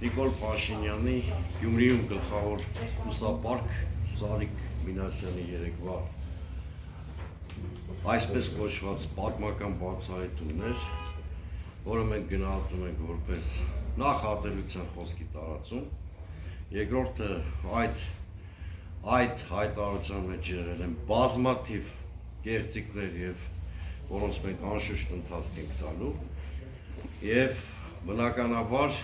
Նիկոլ Փաշինյանի Գյումրիում գլխավոր ուսապարկ Սարիկ Մինասյանի երեկվա այսպես կոչված պատմական բացահայտումներ, որը մենք գնահատում ենք որպես նախատելության խոսքի տարածում, երկրորդը այդ հայտարարության մեջ եղել են բազմաթիվ կեղծիքներ եւ որոնց մենք անշուշտ ընթացք ենք տալու եւ բնականաբար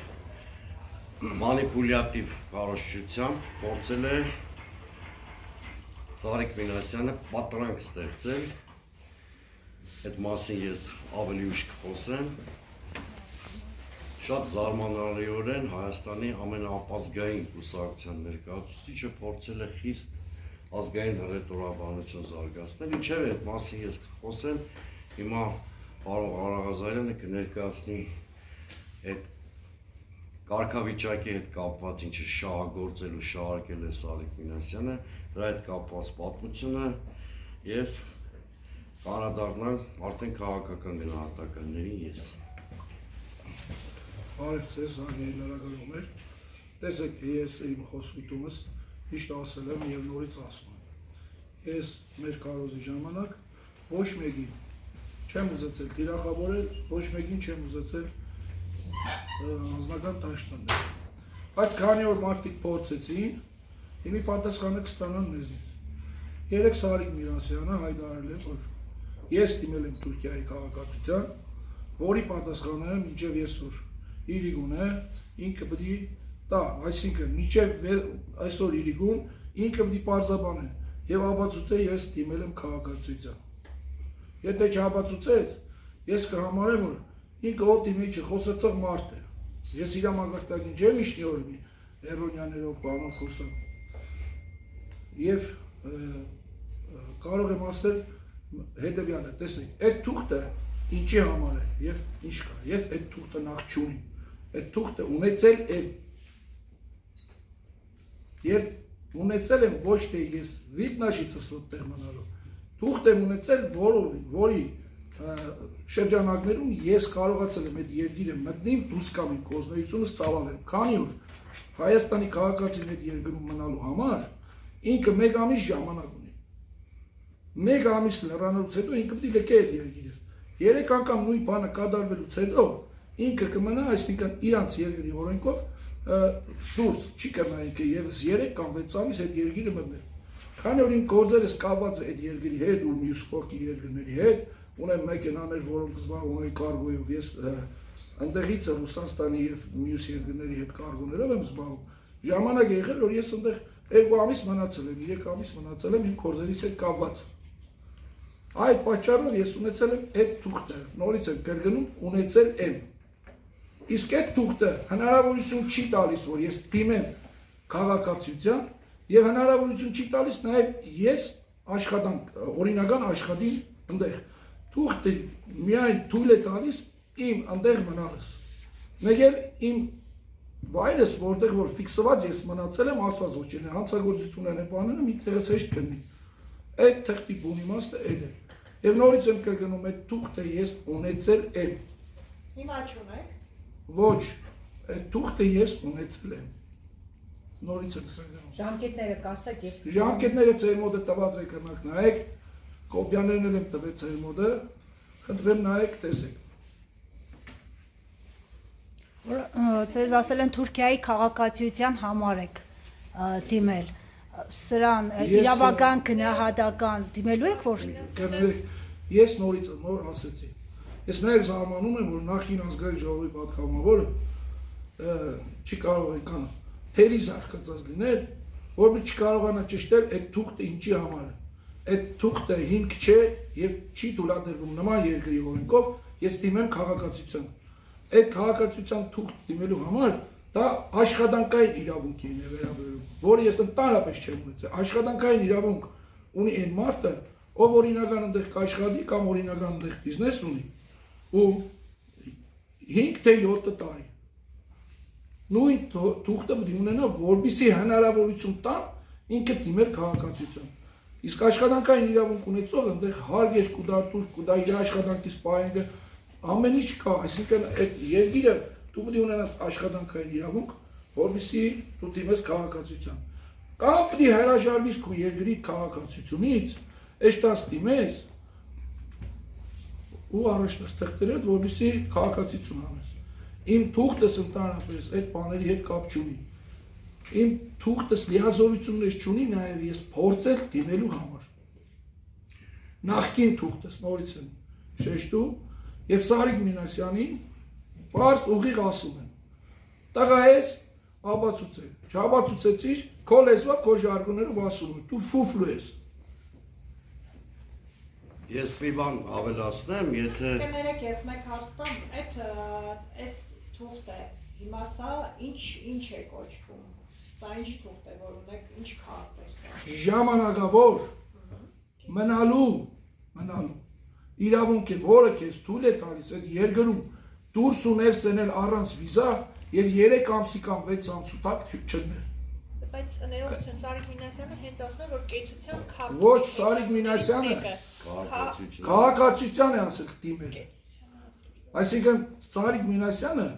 մանիպուլյատիվ կարողությամբ փորձել է Սարիկ Մինասյանը պատրանք ստեղծել, այդ մասին ես ավելի ուշ կխոսեմ, շատ զարմանալիորեն Հայաստանի ամենաապազգային կուսակցության ներկայացուցիչը փորձել է խիստ ազգային հռետորաբանություն զարգացնել, ինչև այդ մասին ես կխոսեմ, հիմա պարոն Ղարաղազարյանը կներկայացնի այդ կարգավիճակի հետ կապված ինչը շահագործել ու շահարկել է Սարիկ Մինասյանը, դրա հետ կապված պատմությունը եւ կանադառնալ արդեն քաղաքական գնահատականների ես։ Բարև ձեզ, հարգելի լրագրողներ, տեսեք, ես իմ խոստումս միշտ ասել եմ եւ նորից ասում եմ։ Ես մեր քարոզի ժամանակ ոչ մեկին չեմ ուզեցել դիրախավորել, ոչ մեկին չեմ ուզեցել անձնական տաշտանել, բայց քանի որ մարդիկ փորձեցին, հիմի պատասխանը կստանան մեզնից։ Երեք Սարիկ Մինասյանը հայտարարել է, որ ես դիմել եմ Թուրքիայի քաղաքացիության, որի պատասխանը մինչև այսօր իրիկուն է, ինքը պետք է տա, այսինքն մինչև այսօր իրիկուն ինքը պետք է պարզաբանե եւ ապացուցե ես դիմել եմ քաղաքացիության։ Եթե չապացուցեց, ես կհամարեմ, որ ինքը օդի մեջ խոսացող մարդ է։ Ես իր մագարտակին չեմ իշնի օրմի Էրոնյաներով բանով խոսամ։ Եվ կարող եմ ասել հետևյալը, տեսեք, այդ թուղթը ինչի համար է եւ ինչ կա։ Ես այդ թուղթը նախ չունիմ։ Այդ թուղթը ունեցել եմ։ Եվ ունեցել եմ ոչ թե ես վիտնաշիցս ոդտեղ մնալու։ Թուղթ եմ ունեցել, որի շրջանակներում ես կարողացել եմ այդ երկիրը մտնիմ, դուրս կամ իմ գործունեությունս ծավալել, քանի որ Հայաստանի քաղաքացին այդ երկրում մնալու համար ինքը մեկ ամիս ժամանակ ունի։ Մեկ ամիս լրանալուց հետո ինքը պետք է լքե այդ երկիրը։ 3 անգամ նույն բանը կատարվելուց հետո ինքը կմնա, այսինքն իրանց երկրի օրենքով դուրս չի կրնա ինքը եւս 3 կամ 6 ամիս այդ երկիրը մտնել։ Քանի որ իմ գործերս կապված է այդ երկրի հետ ու մյուս կողքի երկրների հետ, ունեմ մեքենաներ, որոնք զբաղվում են կարգոյով, ես այնտեղից Ռուսաստանի եւ մյուս երկրների հետ կարգոներով եմ զբաղվում։ Ժամանակ է եղել, որ ես այնտեղ 2 ամիս մնացել եմ, 3 ամիս մնացել եմ իմ գործերից հետ կապված։ Այդ պատճառով ես ունեցել եմ այդ թուղթը, նորից եմ կրկնում, ունեցել եմ։ Իսկ այդ թուղթը հնարավորություն չի տալիս, որ ես դիմեմ քաղաքացիության եւ հնարավորություն չի տալիս նաեւ ես աշխատանք, օրինական աշխատին այնտեղ։ Թուղթը միայն թույլ է տալիս իմ այնտեղ մնալս։ Մեկ էլ իմ վայրս, որտեղ որ ֆիքսված ես մնացել եմ, ասված ոչ են, հանցագործություններ են բաները միտեղս հեշտ կնի։ Այդ թղթի բուն իմաստը էլ է։ Եվ նորից եմ կրկնում, այդ թուղթը ես ունեցել եմ։ Հիմա չունեք։ Ոչ, այդ թուղթը ես ունեցել եմ։ Նորից եմ կրկնում։ Ժամկետները կասեք եւ Ժամկետները ձեր մոտ է տված եք նայեք, կոպիաներն եմ տվել ձեր մոտ, խնդրեմ նայեք, տեսեք։ Ձեզ ասել են Թուրքիայի քաղաքացիության համար եք դիմել, սրան իրավական գնահատական դիմելու եք որ ես նորից նոր ասեցի, ես նաև զարմանում եմ, որ նախին ազգային ժողովի պատգամավորը չի կարող եկան թերի զարգացած լինել, որովհետեւ չկարողանա ճշտել այդ թուղթը ինչի համար է։ Այդ թուղթը հիմք չէ եւ չի թույլատրվում նման երկրի օրենքով ես դիմեմ քաղաքացիության։ Այդ քաղաքացիության թուղթ դիմելու համար դա աշխատանքային իրավունքին է վերաբերում, որը ես ընդհանրապես չեմ ունեցել։ Աշխատանքային իրավունք ունի այն մարդը, ով օրինական այնտեղ կաշխատի կամ օրինական այնտեղ բիզնես ունի ու 5 թե 7 տարի։ Նույն թուղթը պետք է ունենա, որպեսզի հնարավորություն տան ինքը դիմել քաղաքացիության։ Իսկ աշխատանքային իրավունք ունեցողը այնտեղ հարգեր կուտա, տուր կուտա, իր աշխատանքից պահանջը ամեն ինչ կա, այսինքն այդ երկիրը դու պետք է ունենաս աշխատանքային իրավունք, որովհետեւ դու դիմես քաղաքացիության։ Կամ պետք է հրաժարվես քո երկրի քաղաքացիությունից, այստեղ դիմես ու առաջնաստեղծել, որովհետեւ քաղաքացիություն անես։ Իմ թուղթս ընդհանրապես այդ բաների հետ կապ չունի։ Իմ թուղթս լիազորություններ չունի, նաև ես փորձել դիմելու համար։ Նախկին թուղթս նորից եմ շեշտում եւ Սարիկ Մինասյանին բարձ ուղիղ ասում եմ։ Տղա ես ապացուցել, չապացուցեցիր, քո լեզվով քո ժարգոներով ասում եմ, դու ֆուֆլու ես։ Ես մի բան ավելացնեմ, եթե Դե մերեք ես մեկ հարցնեմ, այս թուղթը հիմա սա ինչ է կոչվում։ Սա ինչ թուղթ է, որ ունեք, ինչ քարտ է սա։ Ժամանակավոր մնալու իրավունք է, որը քեզ թույլ է տալիս այդ երկրում դուրս ու ներս ենել առանց վիզա եւ 3 ամսի կամ 6 ամսու տակ չլներ։ Բայց ներողություն Սարիկ Մինասյանը հենց ասում է, որ կեցության քարտը։ Ոչ, Սարիկ Մինասյանը քաղաքացիության է ասել դիմել։ Այսինքն Սարիկ Մինասյանը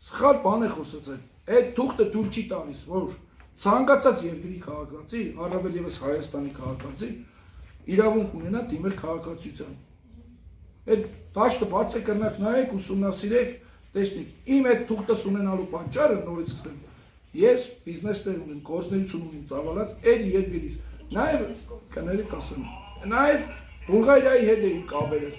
սխալ բան է խոսած այդ թուղթը դուր չի տալիս, որ ցանկացած երկրի քաղաքացի, առավել եւս Հայաստանի քաղաքացի իրավունք ունենա դիմել քաղաքացիության։ Այդ դաշտը բաց է կրնակ նայեք, ուսումնասիրեք, տեսնեք, իմ այդ թուղթս ունենալու պատճառը նորից սկսեմ։ Ես բիզնեսներ ունեմ, գործունեություն ունեմ ծավալած այդ երկրից։ Նաև կներեք ասեմ, նաև Բուլղարիայի հետ է իմ կապերս։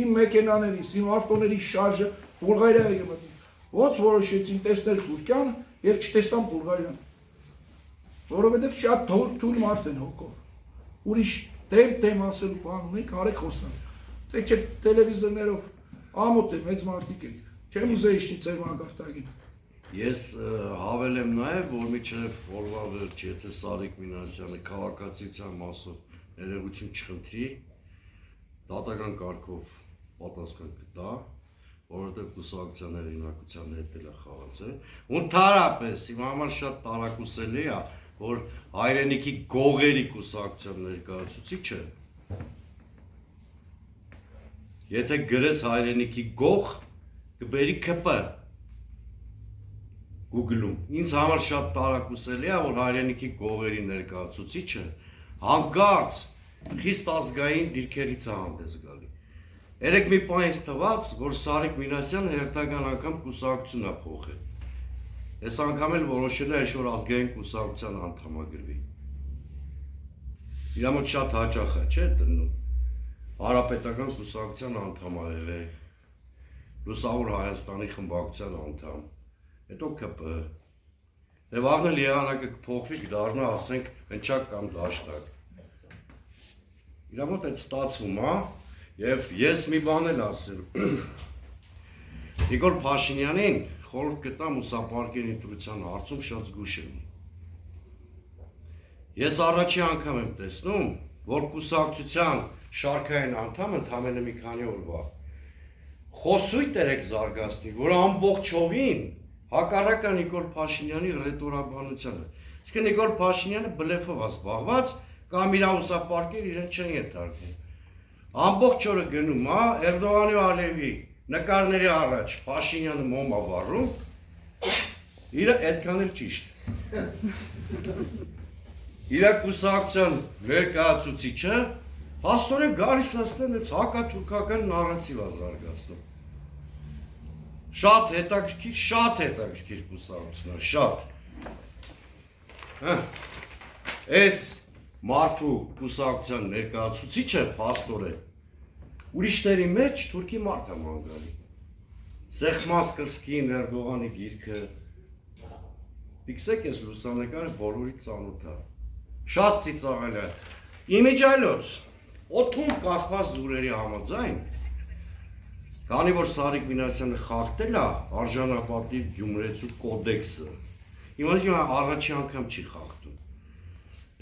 Իմ մեքենաներիս, իմ ավտոների շարժը Բուլղարիայի է մտնում։ Ոնց որոշեցին տեսնել Թուրքիան եւ չտեսան Բուլղարիան։ Որովհետեւ շատ թույլ մարդ են հոգով։ Ուրիշ դեմ ասելու բան ունենք, արեք խոսանք։ Թե չէ տելևիզորներով ամոթ է մեծ մարդիկ եք։ Չեմ ուզեի շնիցեր մագարտագին։ Ես հավելեմ նաև, որ միջև օրվա վերջ, եթե Սարիկ Մինասյանը քաղաքացիության մասով ներողություն չխնդրի, դատական կարգով պատասխան կտա, որովհետև կուսակցության հեղինակության հետ էլ է խաղացել։ Ընդհանրապես իմ համար շատ տարակուսելի է, որ հայրենիքի գողերի կուսակցության ներկայացուցիչը, եթե գրես հայրենիքի գող, կբերի ԿՊ Google-ում։ Ինձ համար շատ տարակուսելի է, որ հայրենիքի գողերի ներկայացուցիչը հանկարծ խիստ ազգային դիրքերից է հանդես գալի։ Երեք մի բան ինձ թվաց, որ Սարիկ Մինասյանը հերթական անգամ կուսակցություն է փոխել։ Այս անգամ էլ որոշել է ինչ-որ ազգային կուսակցության անդամագրվի։ Իր մոտ շատ հաճախ է, չէ՞ դնում։ Հանրապետական կուսակցության անդամ է եղել, Լուսավոր Հայաստանի խմբակցության անդամ, հետո ԿՊ։ Դե վաղն էլ եղանակը կփոխվի, կդառնա, ասենք, հնչակ կամ դաշտակ։ Իր մոտ այդ ստացվում է, եւ ես մի բան էլ ասեմ։ Նիկոլ Փաշինյանին խորհուրդ կտամ ուսապարկերի ընտրության հարցում շատ զգուշ եմ։ Ես առաջի անգամ եմ տեսնում, որ կուսակցության շարքային անդամ ընդամենը մի քանի օրվա խոսույթ եք զարգացնի, որ ամբողջովին հակառակ է Նիկոլ Փաշինյանի ռետորաբանությանը։ Իսկ Նիկոլ Փաշինյանը բլեֆով է զբաղված կամ իր ուսապարկերը իրեն չեն ենթարկվում։ Ամբողջ օրը գնում է Էրդողանի ու Ալիևի նկարների առաջ Փաշինյանը մոմ է վառում, իրը այդքան էլ ճիշտ։ Իր կուսակցության ներկայացուցիչը փաստորեն գալիս ասեն այդ հակաթուրքական նարատիվ է զարգացնում։ Շատ հետաքրքիր կուսակցություն է, շատ։ Այս մարդու կուսակցության ներկայացուցիչը փաստորեն ուրիշների մեջ թուրքի մարդ է ման գալի։ Սեխմասկրսկին Էրդողանի գիրքը։ Ֆիքսեք այս լուսանկարը բոլորի ծանոթ է։ Շատ ծիծաղել է։ Իմիջայլոց օդում կախված լուրերի համաձայն, քանի որ Սարիկ Մինասյանը խախտել է արժանապատիվ Գյումրեցու կոդեքսը, հիմա առաջի անգամ չի խախտում։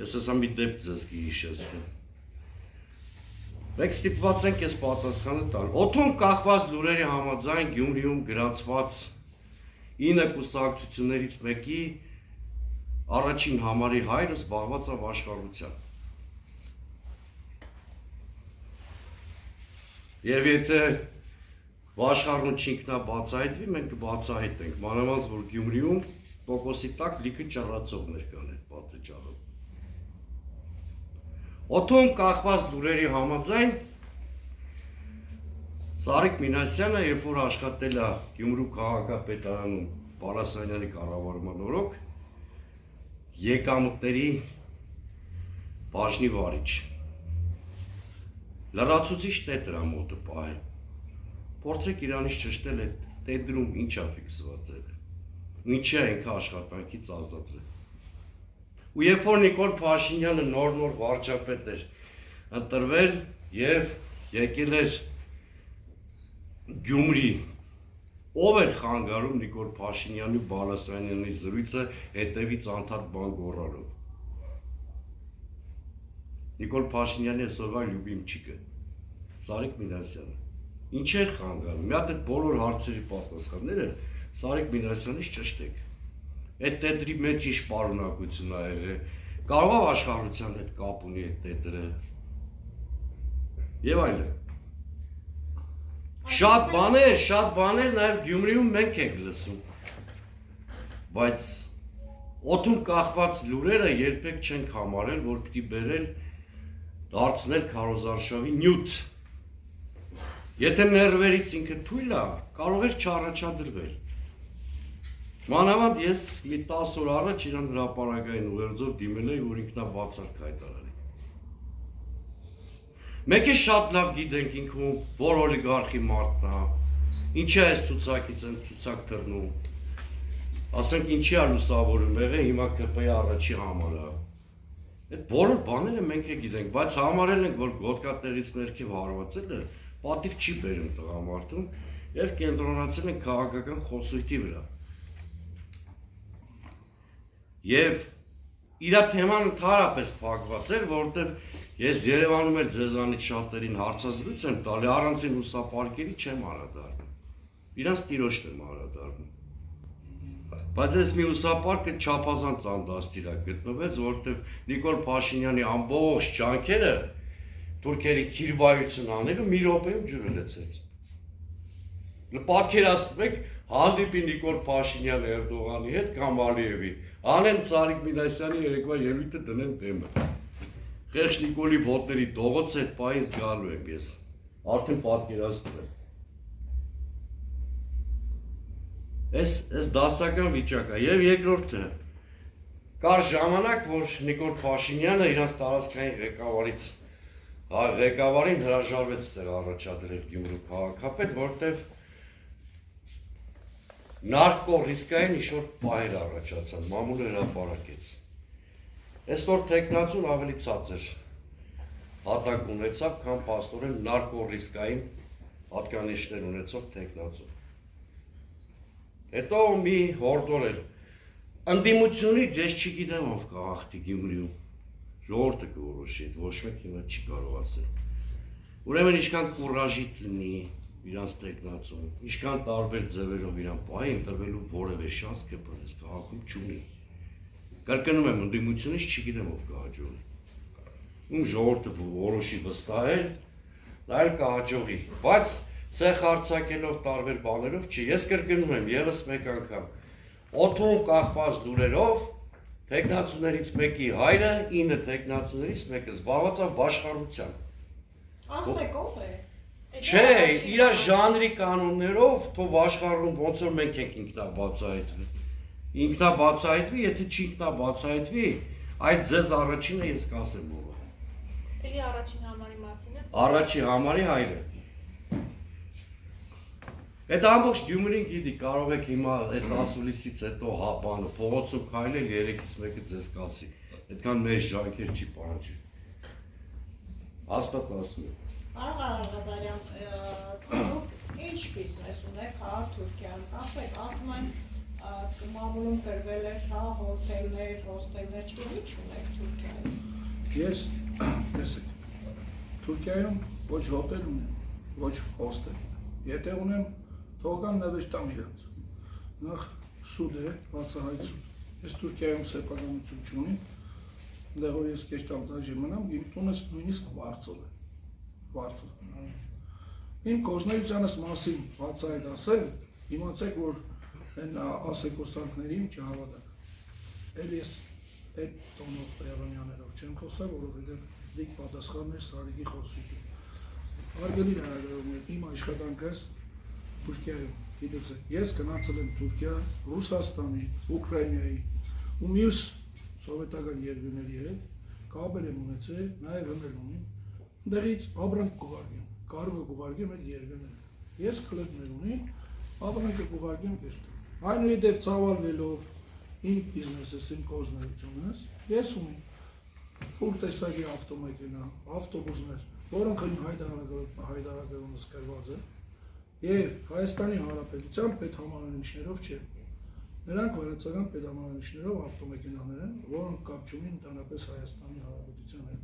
Ես ասա մի դեպք ձեզ կհիշեցնեմ։ Մենք ստիպված ենք այս պատասխանը տալ։ Օդում կախված լուրերի համաձայն Գյումրիում գրացված 9 կուսակցություններից մեկի առաջին համարի հայրը զբաղված է վաշխառությամբ։ Եվ եթե Աշխարհում չինքնաբացահայտվի, մենք կբացահայտենք, մանավանդ որ Գյումրիում տոկոսի տակ լիքը ճառացողներ կան այդ պատճառով։ Օդում կախված լուրերի համաձայն Սարիկ Մինասյանը, երբ որ աշխատել է Գյումրու քաղաքապետարանում Պարասանյանի կառավարման օրոք, եկամուտների բաժնի վարիչ։ Լրացուցիչ տետ դրա մոտը պահել։ Փորձեք իրանից ճշտել այդ տետրում ինչա ֆիքսված է։ Ինչի է ինքը աշխատանքից ազատվել։ Ու երբ որ Նիկոլ Փաշինյանը նոր վարչապետ էր ընտրվել եւ եկել էր Գյումրի, ով էր խանգարում Նիկոլ Փաշինյանի ու Բալասանյանի զրույցը հետևից անդադ բան գոռալով։ Նիկոլ Փաշինյանի այսօրվա լյուբիմչիկը Սարիկ Մինասյանը։ Ինչ էր խանգարում։ Մի հատ այդ բոլոր հարցերի պատասխանները Սարիկ Մինասյանից ճշտեք։ Այդ տետրի մեջ ինչ պարունակություն ա եղել։ Կարող է աշխարհության հետ կապ ունի այդ տետրը։ Եվ այլն։ Շատ բաներ նաև Գյումրիում մենք ենք լսում։ Բայց օդում կախված լուրերը երբեք չենք համարել, որ պիտի բերել դարձնել քարոզարշավի նյութ։ Եթե ներվերից ինքը թույլ է, կարող էր չառաջադրվել։ Մանավանդ ես մի 10 օր առաջ իրան հրապարակային ուղերձով դիմել էի, որ ինքնաբացարկ հայտարարի։ Մեկ է շատ լավ գիտենք ինքում, որ օլիգարխի մարդն է, ինչի է այս ցուցակից են ցուցակ թռնում։ Ասենք ինչի է լուսավորում եղել, հիմա ԿՊ-ի առաջի համար է։ Այդ բոլոր բաները մենք է գիտենք, բայց համարել ենք, որ գոտկատեղից ներքև հարվածելը պատիվ չի բերում տղամարդուն եւ կենտրոնացել են քաղաքական խոսույթի վրա։ Եվ իր թեման ընդհանրապես փակված էր, որովհետեւ ես Երևանում էլ ձեզանից շատերին հարցազրույց եմ տալի, առանցին հուսապարկերի չեմ անդրադառնում։ Իրանց տիրոջն եմ անդրադառնում։ Բայց այս մի հուսապարկը չափազանց անդաստիր է գտնվեց, որովհետեւ Նիկոլ Փաշինյանի ամբողջ ջանքերը թուրքերի քիրվայություն անելու մի րոպեում ջուրը լցեց։ Պատկերացնում եք հանդիպի Նիկոլ Փաշինյան Էրդողանի հետ կամ Ալիևի, անեն Սարիկ Մինասյանի երեկվա ելույթը դնեն դեմը։ Խեղճ Նիկոլի ոտների դողոց այդ պահին զգալու եմ ես, արդեն պատկերացնում եմ։ Այս դասական վիճակ է, եւ երկրորդը, կար ժամանակ, որ Նիկոլ Փաշինյանը իրանց տարածքային ղեկավարին հրաժարվեց տեղ առաջադրել Գյումրու քաղաքապետ, որտեվ նարկո ռիսկային ինչ-որ պահեր առաջացան, մամուլը հրապարակեց։ Այսօր թեկնածուն ավելի ցածր հատակ ունեցավ, քան փաստորեն նարկո ռիսկային հատկանիշներ ունեցող թեկնածուն։ Հետո մի հորդոր էր, ընդդիմությունից ես չգիտեմ ով կհաղթի Գյումրիում, ժողովուրդը կորոշի, ոչ մեկ հիմա չի կարող ասել։ Ուրեմն ինչքան կուրաժիտ լինի իրանց տեխնացում, ինչքան տարբեր ձևերով իրան պահի ընտրվելու որևէ շանս ԿՊ-ից քաղաքում չունի։ Կրկնում եմ, ընդդիմությունից չգիտեմ ով կհաջողի։ Ում ժողովուրդը որոշի վստահել, դա էլ կհաջողի, բայց ցեխ արձակելով տարբեր բաներով չի։ Ես կրկնում եմ եւս մեկ անգամ, օդում կախված լուրերով տեխնացուներից մեկի հայրը, 9 տեխնացուներից մեկը զբաղված է վաշխառությամբ։ Ասեք ով է։ Չէ, իր ժանրի կանոններով թող աշխարհում ոնց որ մենք ենք ինքնաբացահայտվի։ Ինքնաբացահայտվի, եթե չինքնաբացահայտվի, այդ ձեզ առաջինը ես կասեմ ով է։ Էլի առաջին համարի մասին է։ Առաջին համարի հայրը։ Այդ ամբողջ Գյումրին գիտի, կարող եք հիմա այս ասուլիսից հետո հապանը փողոցում քայլել 3-ից մեկը ձեզ կասի։ Այդքան մեր ժանքեր չի պահանջի։ Հաստատ ասում եմ։ Աղա Ղազարյան, դուք ինչ բիզնես ունեք հա Թուրքիայում, ասեք, ասում են մամուլում գրվել էր, հա, հոթելներ, հոստելներ, ինչ ունեք Թուրքիայում։ Ես, տեսեք, Թուրքիայում ոչ հոթել ունեմ, ոչ հոստել։ Եթե ունեմ, թողան նվեր տամ իրանց։ Նախ սուդ է, բացահայտ սուդ։ Ես Թուրքիայում սեփականություն չունիմ, այնտեղ որ ես կեշտամ դաժի մնամ, իմ տունս նույնիսկ վարձով է։ Վարձով։ Իմ կորզնայությանս մասին բաց այդ ասել, իմացեք, որ են ասեկոսանքներին չհավատակ։ Էլ ես այդ տոնով Տերոնյաներով չեմ խոսալ, որովհետև դիք պատասխաններ Սարիկի խոսքին։ Հարգելի լրագրողներ, իմ աշխատանքս Թուրքիայում, գիտեցեք, ես գնացել եմ Թուրքիա, Ռուսաստանի, Ուկրաինայի ու մյուս սովետական երկրների հետ կապեր եմ ունեցել, նաև հմել ունիմ, դեղից ապրանք կուղարկեմ, կարող է կուղարկեմ այդ երկրները։ Ես կլետներ ունիմ, ապրանքը կուղարկեմ կերտեմ։ Այնուհետև ծավալվելով իմ բիզնեսս, իմ կորզնայությունս, ես ունիմ ֆուլ տեսակի ավտոմեքենա, ավտոբուսներ, որոնք իմ հայտարարությունից գրված են, եւ Հայաստանի Հանրապետության պետհամարանիշներով չեն։ Նրանք վարչական պետհամարանիշներով ավտոմեքենաներ են, որոնք կապ չունեն ընդհանրապես Հայաստանի Հանրապետության հետ։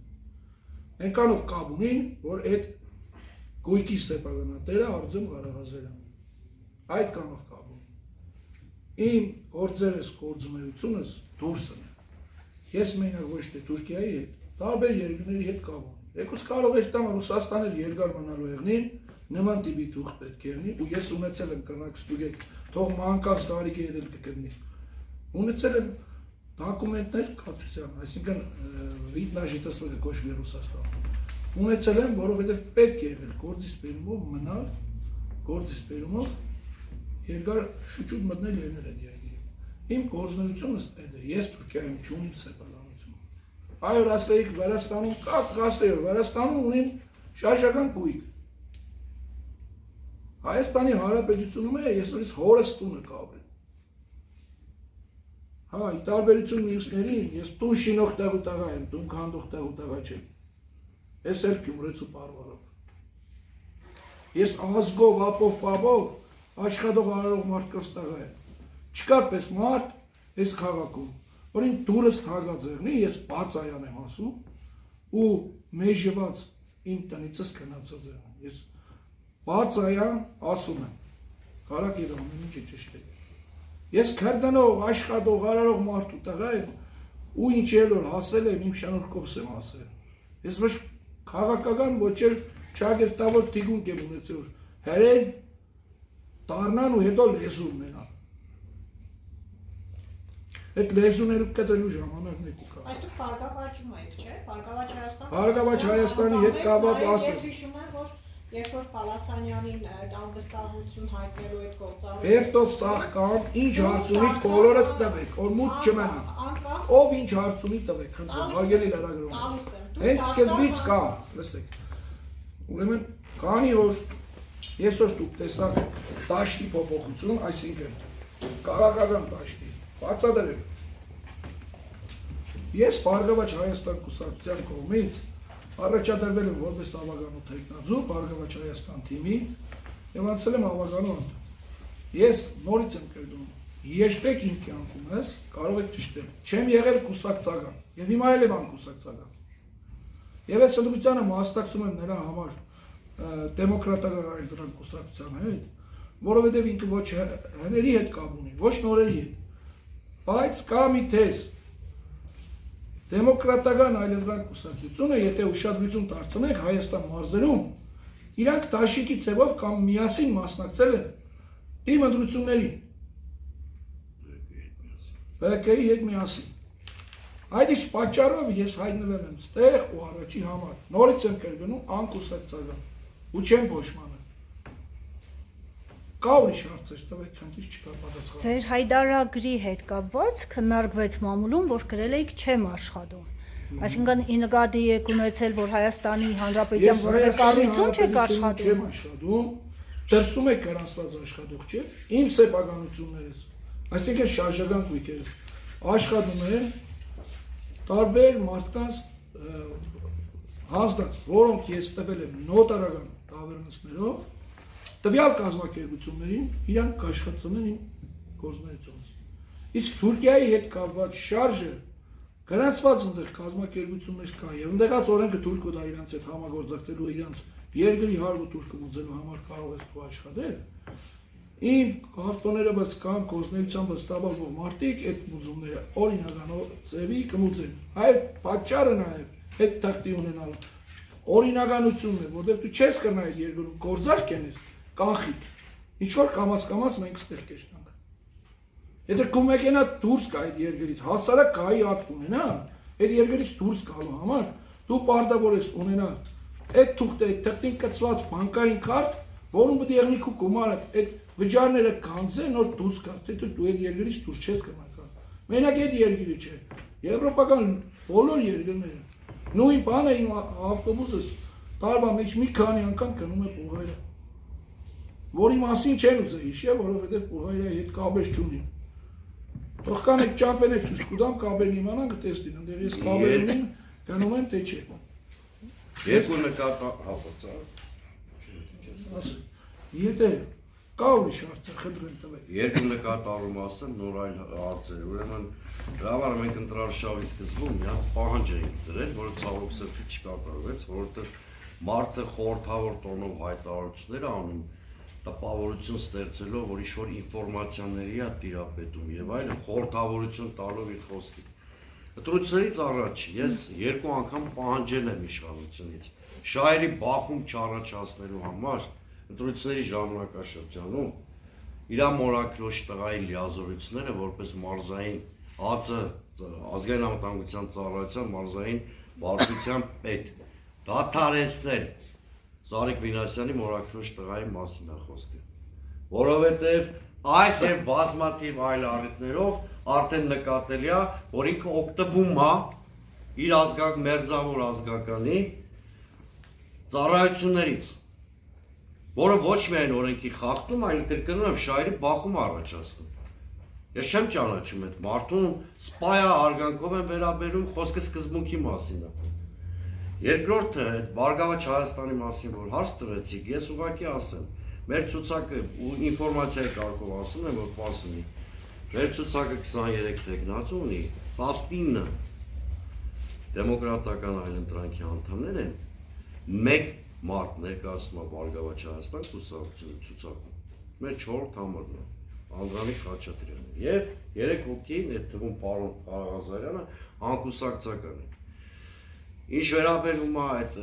Այնքանով կապ ունին, որ այդ գույքի սեփականատերը Արձեմ Ղարախազարյանն է։ Այդ կանով կապ ունի։ Իմ գործերս, գործունեությունս դուրս են։ Ես մենակ ոչ թե Թուրքիայի հետ, տարբեր երկրների հետ կապ ունի։ Եկուս կարող եք տամ Ռուսաստանել երկար մնալու եղնին, նման տիպի թուղթ պետք է լինի, ու ես ունեցել եմ կրնակ ստուգեք, թող մանկան Սարիկի հետ էլ կգտնի։ Ունեցել եմ դոկումենտներ կացության, այսինքն վիտնաժիծասվելը կոչվի Ռուսաստան։ Ունեցել եմ, որովհետև պետք է եղել գործից բերումով մնալ, գործից բերումով երկար շուչուտ մտնել եղնել այդ երկիրը։ Իմ գործունեությունս այդ է, ես Թուրքիայում չունիմ սեփականություն։ Այո, ասեիք Վրաստանում կա, ասեիք Վրաստանում ունիմ շարժական կույք։ Հայաստանի Հանրապետությունում է, ես որից հորս տունը կապրեմ։ Հա, ի տարբերություն մյուսներին, ես տուն շինող տեղ ու տղա եմ, տուն քանդող տեղ ու տղա չեմ։ Ես էլ Գյումրեցու պարվարով։ Ես ազգով, ապով, պապով աշխատող արարող մարդկանց տղա եմ։ Չկա պես մարդ այս քաղաքում, որ իմ դուրս թագած եղնի, ես բացայան եմ ասում ու մեժված իմ տնիցս գնացած եղնի։ Ես բացայան ասում եմ, կարակ իր ամեն ինչը ճիշտ է։ Ես քրդանող, աշխատող, արարող մարդու տղա եմ ու ինչ էլ որ հասել եմ, իմ շնորհքով եմ ասել։ Ես ոչ քաղաքական, ոչ էլ ճագերտավոր թիգունք եմ ունեցել, որ հերեն դառնան ու հետո լեզու ունենան։ Այդ լեզուները կտրելու ժամանակն է կուկա։ Այս դուք Բարգավաճում եք, չէ՞։ Բարգավաճ Հայաստան։ Բարգավաճ Հայաստանի հետ կապված ասել։ Ես հիշում եմ, որ երբ որ Պալասանյանին անվստահություն հայտնելու այդ գործառույթը Երտով սաղ կամ ինչ հարց ունի բոլորը տվեք, որ մուտ չմնա։ Ով ինչ հարց ունի տվեք, խնդրում, հարգելի լրագրողներ։ Հենց սկզբից կա, լսեք։ Ուրեմն քանի որ այսօր դուք տեսաք դաշտի փոփոխություն, այսինքն քաղաքական դաշտի, բացատրեմ։ Ես Բարգավաճ Հայաստան կուսակցության կողմից առաջադրվել եմ որպես ավականու թեկնածու Բարգավաճ Հայաստան թիմի եւ անցել եմ ավականու անդամ։ Ես նորից եմ կրդում, երբեք իմ կյանքումս կարող եք ճշտել, չեմ եղել կուսակցական եւ հիմա էլ եմ անկուսակցական։ Եվ այս ընդդիմությանը մասնակցում եմ նրա համար դեմոկրատական այլ դրան կուսակցության հետ, որովհետեւ ինքը ոչ հների հետ կապ ունի, ոչ նորերի հետ, բայց կա մի թեզ Դեմոկրատական այլընտրանք կուսակցությունը, եթե ուշադրություն դարձնենք Հայաստան մարզերում, իրանք դաշինքի ձևով կամ միասին մասնակցել են թիմ ընտրություններին։ ԲԿ-ի հետ միասին։ Այդ իսկ պատճառով ես հայտնվել եմ ստեղ ու առաջի համար։ Նորից եմ կրկնում անկուսակցական ու չեմ փոշմանը։ Կա ուրիշ հարցեր, տվեք քանտից չկա պատասխան։ Ձեր հայտարարագրի հետ կապված քննարկվեց մամուլում, որ գրել եք չեմ աշխատում։ Այսինքն ի նկատի եք ունեցել, որ Հայաստանի Հանրապետության որևէ կառույցում չեք աշխատում։ Չեմ աշխատում, դրսում եք գրանցված աշխատող չէ։ Իմ սեփականություններս, այսինքն շարժական գույքերս աշխատում են տարբեր մարդկանց հաստատ, որոնք ես տվել եմ նոտարական տավերնոցներով տվյալ կազմակերպություններին իրանք կաշխատցնեն իմ գործունեությունից։ Իսկ Թուրքիայի հետ կապված շարժը գրանցված ընդեղ կազմակերպություններ կա եւ ընդեղած օրենքը թույլ կտա իրանց հետ համագործակցելու իրանց երկրի հարկ ու թուրքը մուծելու համար կարող ես դու աշխատել։ Իմ կարտոներովս կամ գործունեությամբ ստաբալվող մարդիկ այդ մուծումները օրինական ձևի կմուծեն։ Այդ պատճառը նաեւ այդ թղթի ունենալը օրինականությունն է, որովհետև դու չես կրնա այդ երկրում գործար կենես, կանխիկ։ Ինչ որ կամաց մենք ստեղ կեշտանք։ Եթե քո մեքենա դուրս կա այդ երկրից, հասարակ կայի ակտ ունենա, այդ երկրից դուրս գալու համար դու պարտավոր ես ունենալ այդ թուղթե, այդ թղթին կցված բանկային քարտ, որում պետք է եղնի քո գումարը, այդ վճարները կանցեն, որ դուրս գաս, թե դու այդ երկրից դուրս չես կրնա։ Մենակ այդ երկիրը չէ, եվրոպական բոլոր երկրները։ Նույն բանը իմ ավտոբուսս տարվա մեջ մի քանի անգամ գնում է Բուլղարիա, որի մասին չեն ուզել հիշել, որովհետև Բուլղարիայի հետ կապեր չունի։ Թող կան այդ ճամպենը ցույց կտամ, կապերն իմանան կտեսնին, ընդեր ես կապեր ունեմ, գնում եմ թե չէ։ Երկու նկատա հապոցա։ Եթե կա ուրիշ հարցեր, խնդրեմ տվեք։ Երկու նկատառում ասեմ, նոր այլ հարցեր, ուրեմն Գավառը մենք ընտրարշավի սկզբում մի հատ պահանջ էինք դրել, որը ցավոք սրտի չկատարվեց, որովհետև մարդը խորհրդավոր տոնով հայտարարություններ անում, տպավորություն ստեղծելով, որ ինչ-որ ինֆորմացիաների է տիրապետում եւ այլն, խորհրդավորություն տալով իր խոսքի։ Ընտրությունից առաջ ես երկու անգամ պահանջել եմ իշխանությունից շահերի բախում չառաջացնելու համար ընտրությունների ժամանակաշրջանում իր մորաքրոջ տղայի լիազորությունները որպես մարզային ԱԾ ազգային անվտանգության ծառայության մարզային վարչության պետ դադարեցնել Զարիկ Մինասյանի մորաքրոջ տղայի մասին է խոսքը, որովհետև այս եւ բազմաթիվ այլ առիթներով արդեն նկատելի է, որ ինքը օգտվում է իր մերձավոր ազգականի ծառայություններից, որը ոչ միայն օրենքի խախտում, այլ կրկնում եմ շահերի բախում առաջացնում։ Ես չեմ ճանաչում այդ մարդուն, սպայա արգանքով եմ վերաբերում, խոսքը սկզբունքի մասին է։ Երկրորդը, այդ Բարգավաճ Հայաստանի մասին, որ հարց տվեցիք, ես ուղղակի ասեմ, մեր ցուցակը ինֆորմացիայի կարգով ասում եմ, որ պարզ ունի։ Մեր ցուցակը 23 տեխնաց ունի, 19 դեմոկրատական այլընտրանքի անդամներ են, 1 մարդ ներկայացնում է Բարգավաճ Հայաստան կուսակցությունը ցուցակում։ Մեր 4-րդ համարն է Անդրանիկ Խաչատրյանը եւ 3 հոգին, այդ թվում պարոն Ղազարյանը անկուսակցական է։ Ինչ վերաբերում է այդ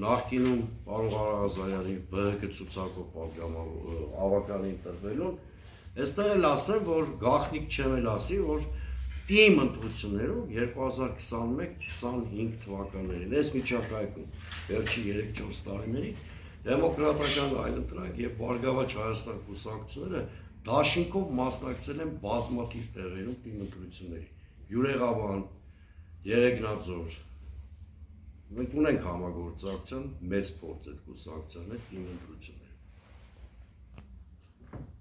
նախկինում պարոն Ղազարյանի ԲՀԿ ցուցակով ավականին տրվելուն, այստեղ էլ ասեմ, որ գաղտնիք չեմ էլ ասի, որ թիմ ընտրություններով 2021-25 թվականներին, այս միջակայքում վերջի 3-4 տարիների դեմոկրատական այլընտրանք եւ Բարգավաճ Հայաստան կուսակցությունները դաշինքով մասնակցել են բազմաթիվ տեղերում թիմ ընտրությունների։ Յուրեղավան, Երեգնաձոր, մենք ունենք համագործակցություն, մեծ փորձ այդ կուսակցության հետ թիմ ընտրություններ։